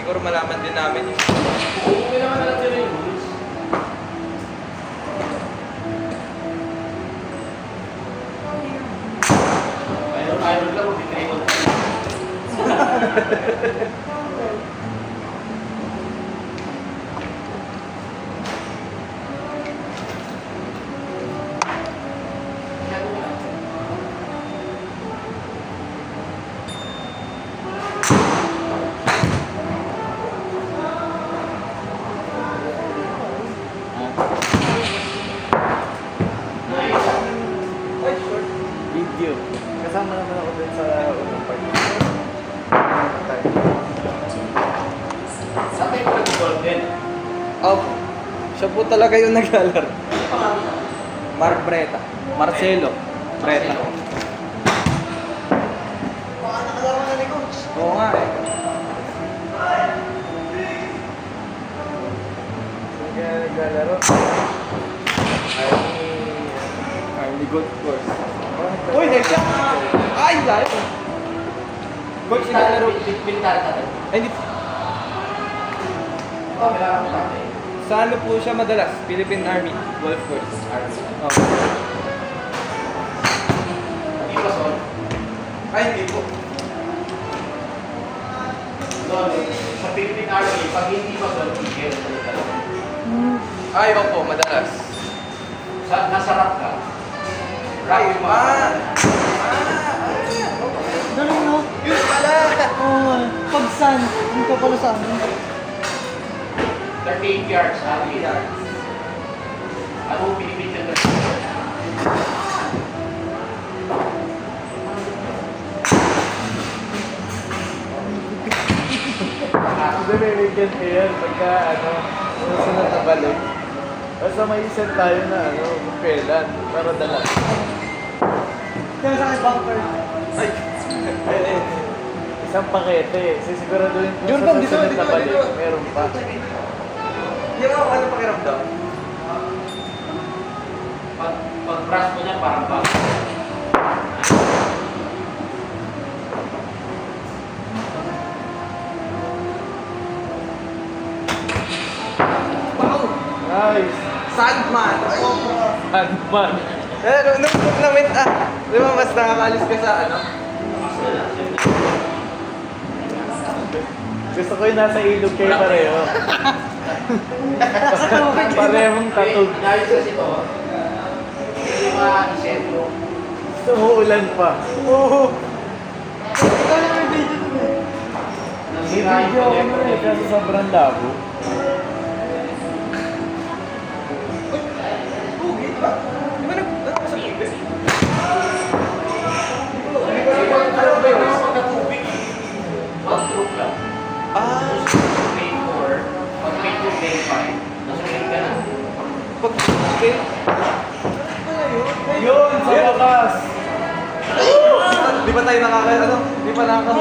siguro malaman din namin yung... Okay naman na lang din yung rules. Iron lang, mag-triple. Video. Kasama naman ako dun sa unang part. Sa tayo ko nag-golden. Oh, siya po talaga yung naglalaro. Mark Breta. Marcelo Breta. Baka nakalaro na ni Coach. Oo nga eh. Kaya naglalaro. Army Gold Course. Uy, nag-shot! Ay, layo! Coach, naglalaro. Military ka rin. Ay, hindi. Oh, kailangan mo tatay. Sa ano po siya madalas? Philippine Army Golf Course. Oh. Hindi ba sol? Ay, hindi po. Doon, sa Philippine Army, pag hindi ba sol, tigil sa dito. Ay, opo, madalas. Nasarap ka. Ay, ma! Galing, no? Yun pala! Oo, pag sun, yung ka pala sa amin. 38 yards, 38 yards. Ano pinipintin ka? Hindi may weekend ko yan pagka susunod na balik. Basta may isend tayo na kailan para dala. Kaya sa akin, bumper. Ay! Isang pakete. Sisiguraduhin ko Yun, sa Bam, dito, susunod dito, na balik. dito. Meron pa. Hindi ako ano pakiramdam? Pag brush mo niya, parang bag. Wow! Nice! Sandman! Ay! Handman! Nung tournament, di ba mas nakakalis ka sa ano? Gusto ko yung nasa ilog kayo pareho. Sa tubig. Parehong tatog. Inayos kasi ito. Hindi ma-isentro. Sumuulan pa. Oo. Ikaw na may video dun eh. May video ako na eh, kasi sobrang labo. Pugi, di ba? Di ba nag-sa tubig? Ano ba yun? Pagka-tubig. One stroke lang. Ah! Day 4, pag may 2, day 5, nasulit ka na. Pag... Okay. Yun! Sa wakas! Di ba tayo nakaka... Ano? Di ba nakaka...